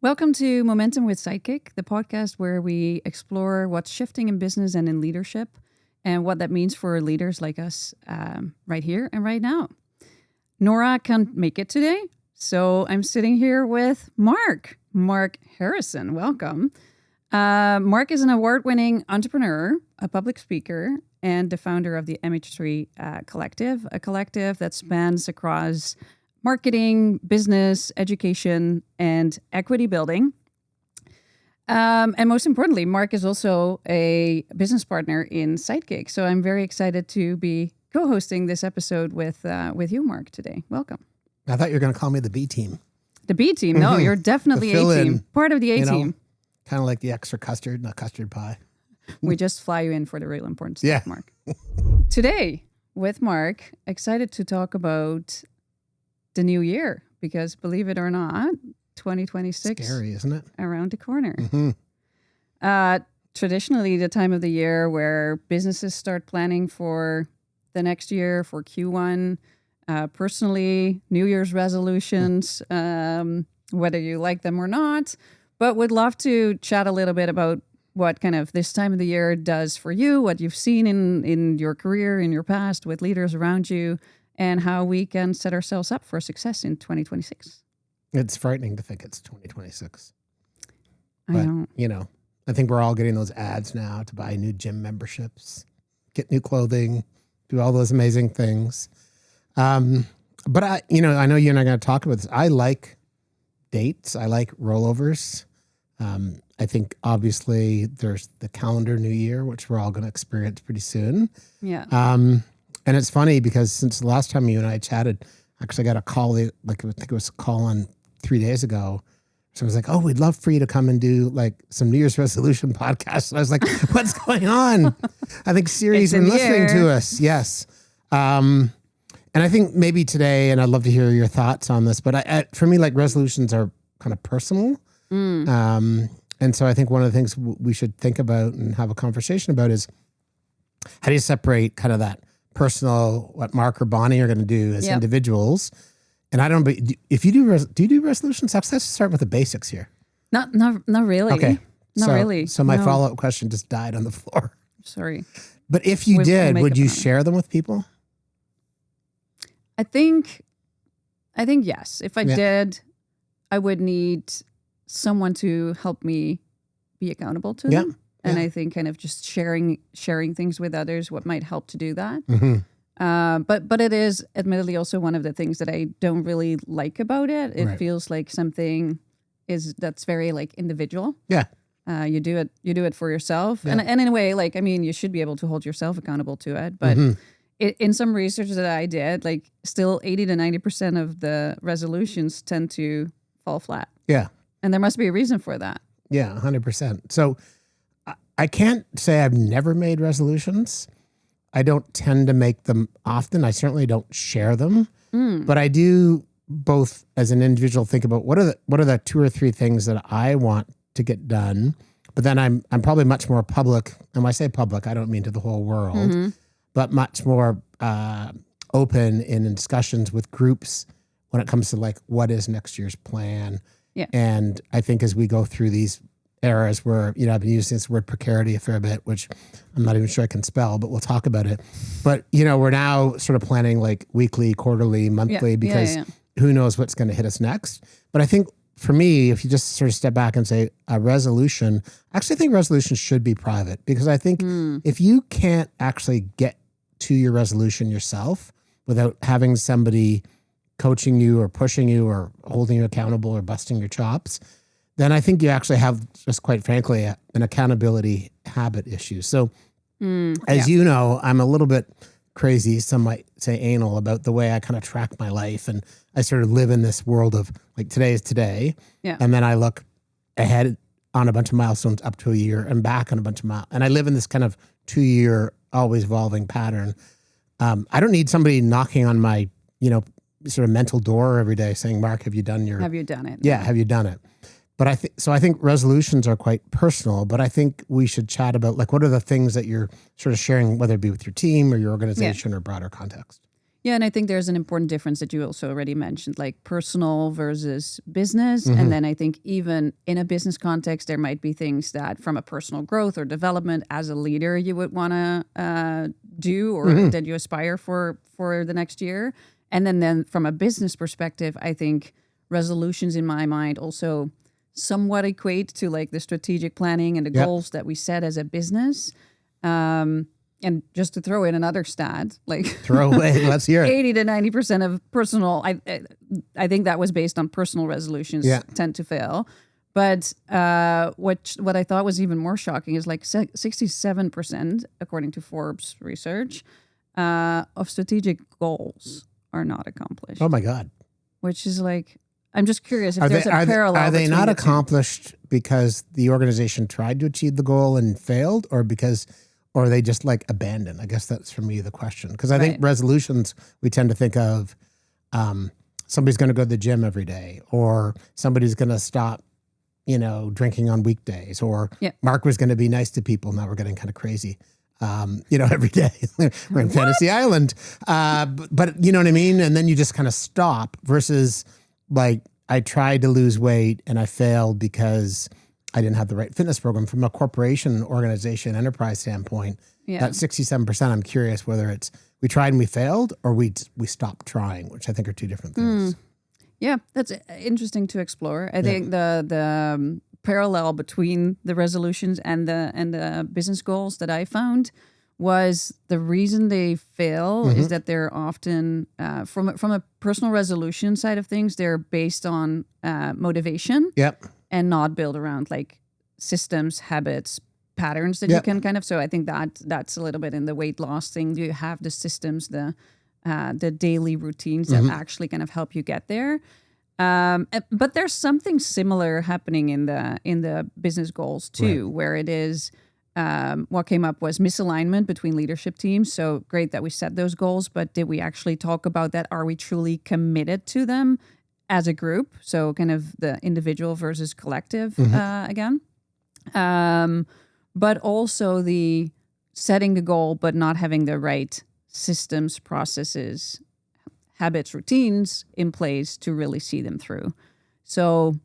Welcome to Momentum with Sidekick, the podcast where we explore what's shifting in business and in leadership and what that means for leaders like us right here and right now. Nora can't make it today, so I'm sitting here with Mark Harrison. Welcome. Mark is an award-winning entrepreneur, a public speaker, and the founder of the MH3 Collective, a collective that spans across marketing, business, education, and equity building. And most importantly, Mark is also a business partner in Sidekick. So I'm very excited to be co-hosting this episode with you, Mark, today. Welcome. I thought you were going to call me the B team. The B team? No, you're definitely A team. Part of the A team. Kind of like the extra custard, not custard pie. We just fly you in for the real important stuff, Mark. Today, with Mark, excited to talk about the new year, because believe it or not, 2026 scary, isn't it? Around the corner. Mm-hmm. Traditionally, the time of the year where businesses start planning for the next year, for Q1. Personally, New Year's resolutions, whether you like them or not. But would love to chat a little bit about what kind of this time of the year does for you, what you've seen in your career, in your past, with leaders around you, and how we can set ourselves up for success in 2026. It's frightening to think it's 2026. I know. I think we're all getting those ads now to buy new gym memberships, get new clothing, do all those amazing things. But I know you and I are going to talk about this. I like dates. I like rollovers. I think obviously there's the calendar new year, which we're all going to experience pretty soon. Yeah. And it's funny because since the last time you and I chatted, actually I got a call, I think it was a call on 3 days ago. So I was like, oh, we'd love for you to come and do like some New Year's resolution podcast. And I was like, what's going on? I think Siri's been listening to us. Yes. And I think maybe today, and I'd love to hear your thoughts on this, but for me, like resolutions are kind of personal. And so I think one of the things we should think about and have a conversation about is how do you separate kind of that personal, what Mark or Bonnie are going to do as individuals. And I don't, but if you do you do resolutions? Let's start with the basics here. Not really. Okay. Not really. So my follow-up question just died on the floor. Sorry. But if you did, would you share them with people? I think yes. If I did, I would need someone to help me be accountable to them. And I think kind of just sharing things with others, what might help to do that. Mm-hmm. But it is admittedly also one of the things that I don't really like about it. It feels like something that's very like individual. Yeah. You do it for yourself. Yeah. And in a way, like, I mean, you should be able to hold yourself accountable to it. But in some research that I did, like still 80 to 90% of the resolutions tend to fall flat. Yeah. And there must be a reason for that. Yeah, 100%. So I can't say I've never made resolutions. I don't tend to make them often. I certainly don't share them, but I do both as an individual think about what are the 2 or 3 things that I want to get done. But then I'm probably much more public. And when I say public, I don't mean to the whole world, but much more open in discussions with groups when it comes to like what is next year's plan. Yeah. And I think as we go through these eras where, I've been using this word precarity a fair bit, which I'm not even sure I can spell, but we'll talk about it. But, we're now sort of planning like weekly, quarterly, monthly, because who knows what's going to hit us next. But I think for me, if you just sort of step back and say a resolution, I actually think resolutions should be private, because I think if you can't actually get to your resolution yourself without having somebody coaching you or pushing you or holding you accountable or busting your chops, then I think you actually have, just quite frankly, an accountability habit issue. So as you know, I'm a little bit crazy, some might say anal, about the way I kind of track my life. And I sort of live in this world of like, today is today. Yeah. And then I look ahead on a bunch of milestones up to a year and back on a bunch of miles. And I live in this kind of 2-year, always evolving pattern. I don't need somebody knocking on my, sort of mental door every day saying, Mark, have you done it? Yeah. Have you done it? But I think resolutions are quite personal, but I think we should chat about like, what are the things that you're sort of sharing, whether it be with your team or your organization or broader context? Yeah, and I think there's an important difference that you also already mentioned, like personal versus business. And then I think even in a business context, there might be things that from a personal growth or development as a leader you would want to do or that you aspire for the next year. And then from a business perspective, I think resolutions in my mind also somewhat equate to like the strategic planning and the goals that we set as a business. And just to throw in another stat, like Throw away, let's hear it. 80 to 90% of personal, I think that was based on personal resolutions tend to fail. But what I thought was even more shocking is like 67%, according to Forbes research, of strategic goals are not accomplished. Oh my God. Which is like, I'm just curious if there's a parallel. Are they between not the two. accomplished because the organization tried to achieve the goal and failed, or are they just like abandoned? I guess that's for me the question. Because I think resolutions, we tend to think of somebody's going to go to the gym every day, or somebody's going to stop, drinking on weekdays, or Mark was going to be nice to people. Now we're getting kind of crazy. Every day we're in Fantasy Island. But you know what I mean? And then you just kind of stop versus like I tried to lose weight and I failed because I didn't have the right fitness program. From a corporation, organization, enterprise standpoint, that 67%, I'm curious whether it's we tried and we failed or we stopped trying, which I think are two different things. Yeah, that's interesting to explore. I think the parallel between the resolutions and the business goals that I found was the reason they fail is that they're often from a personal resolution side of things, they're based on motivation and not built around like systems, habits, patterns that you can kind of. So I think that's a little bit in the weight loss thing. You have the systems, the daily routines that actually kind of help you get there. But there's something similar happening in the business goals too, where it is what came up was misalignment between leadership teams. So great that we set those goals, but did we actually talk about that? Are we truly committed to them as a group? So kind of the individual versus collective again. But also the setting the goal, but not having the right systems, processes, habits, routines in place to really see them through. So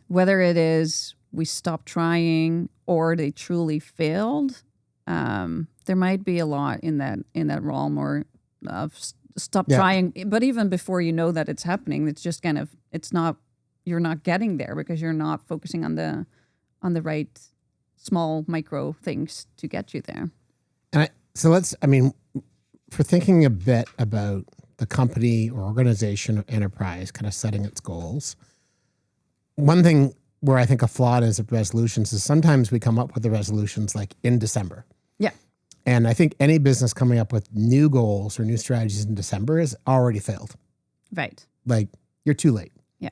whether it is we stopped trying or they truly failed, there might be a lot in that realm or of stop trying. But even before you know that it's happening, it's just kind of you're not getting there because you're not focusing on the right small micro things to get you there. And for thinking a bit about the company or organization or enterprise kind of setting its goals, one thing where I think a flaw is of resolutions is sometimes we come up with the resolutions like in December. Yeah. And I think any business coming up with new goals or new strategies in December has already failed. Right. Like you're too late. Yeah.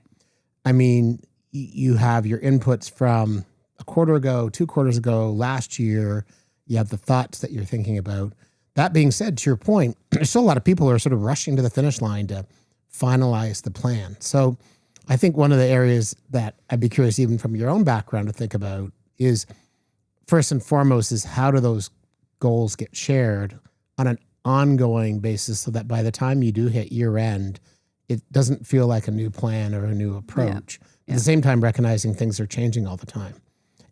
I mean, you have your inputs from a quarter ago, 2 quarters ago, last year. You have the thoughts that you're thinking about. That being said, to your point, there's still a lot of people who are sort of rushing to the finish line to finalize the plan. So I think one of the areas that I'd be curious, even from your own background, to think about is first and foremost is how do those goals get shared on an ongoing basis so that by the time you do hit year end, it doesn't feel like a new plan or a new approach. At the same time, recognizing things are changing all the time.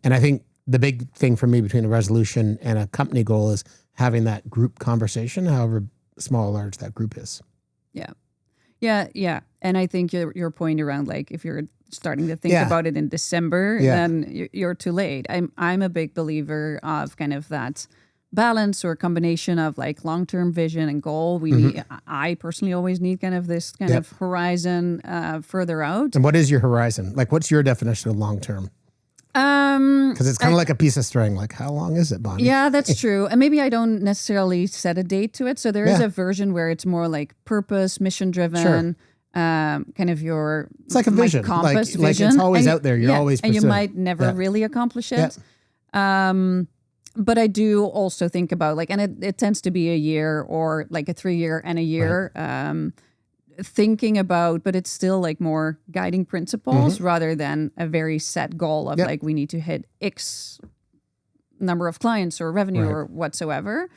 And I think the big thing for me between a resolution and a company goal is having that group conversation, however small or large that group is. Yeah. And I think your point around like if you're starting to think about it in December, then you're too late. I'm a big believer of kind of that balance or combination of like long-term vision and goal. We need, I personally always need kind of this kind of horizon further out. And what is your horizon? Like what's your definition of long-term? Because it's kind of like a piece of string. Like, how long is it, Bonnie? Yeah, that's true. And maybe I don't necessarily set a date to it. So there is a version where it's more like purpose, mission driven, kind of your it's like a vision, compass like vision. It's always out there. You're always pursuing. And you might never really accomplish it. But I do also think about like, and it tends to be a year or like a 3-year and a year. Thinking about, but it's still like more guiding principles rather than a very set goal of like we need to hit X number of clients or revenue or whatsoever.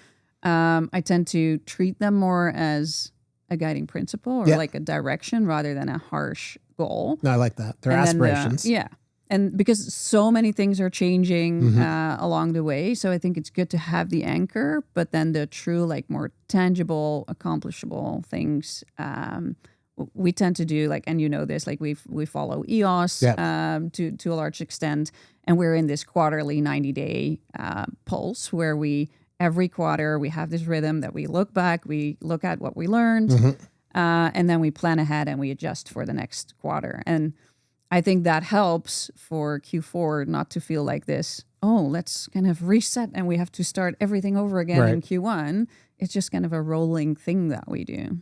I tend to treat them more as a guiding principle or Yeah. like a direction rather than a harsh goal. No, I like that. They're And then aspirations. yeah. And because so many things are changing Mm-hmm. along the way. So I think it's good to have the anchor, but then the true, like more tangible, accomplishable things. We tend to do like, and you know this, like we follow EOS to a large extent. And we're in this quarterly 90-day pulse where every quarter we have this rhythm that we look back, we look at what we learned, and then we plan ahead and we adjust for the next quarter. And I think that helps for Q4 not to feel like this, let's kind of reset and we have to start everything over again in Q1. It's just kind of a rolling thing that we do.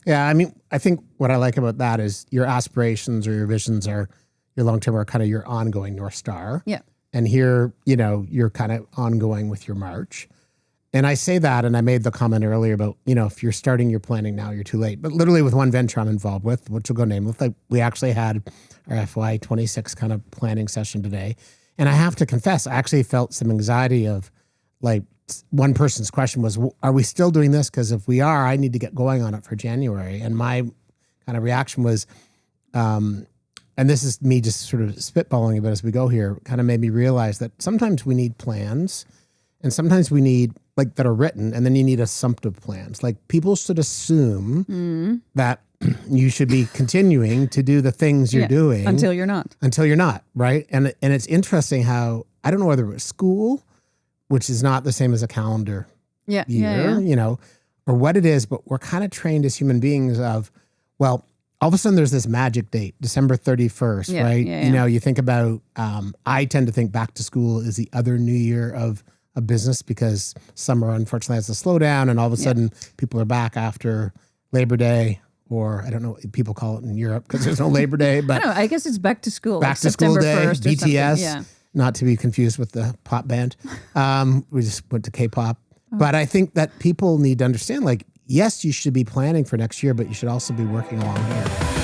Yeah, I mean, I think what I like about that is your aspirations or your visions are your long-term are kind of your ongoing North Star. Yeah. And here, you're kind of ongoing with your march. And I say that, and I made the comment earlier about, if you're starting your planning now, you're too late. But literally with one venture I'm involved with, which will go nameless, like we actually had our FY26 kind of planning session today. And I have to confess, I actually felt some anxiety of like one person's question was, are we still doing this? Because if we are, I need to get going on it for January. And my kind of reaction was, and this is me just sort of spitballing a bit as we go here, kind of made me realize that sometimes we need plans and sometimes we need like that are written, and then you need assumptive plans. Like people should assume that you should be continuing to do the things you're doing until you're not. Until you're not, right? And it's interesting how, I don't know whether it was school, which is not the same as a calendar year, or what it is, but we're kind of trained as human beings of, well, all of a sudden there's this magic date, December 31st, right? You think about, I tend to think back to school is the other new year of a business because summer unfortunately has a slowdown and all of a sudden people are back after Labor Day, or I don't know what people call it in Europe because there's no Labor Day, but I guess it's back to school. Back like to September school day, 1st BTS, not to be confused with the pop band. We just went to K-pop. But I think that people need to understand, like, yes, you should be planning for next year, but you should also be working along here.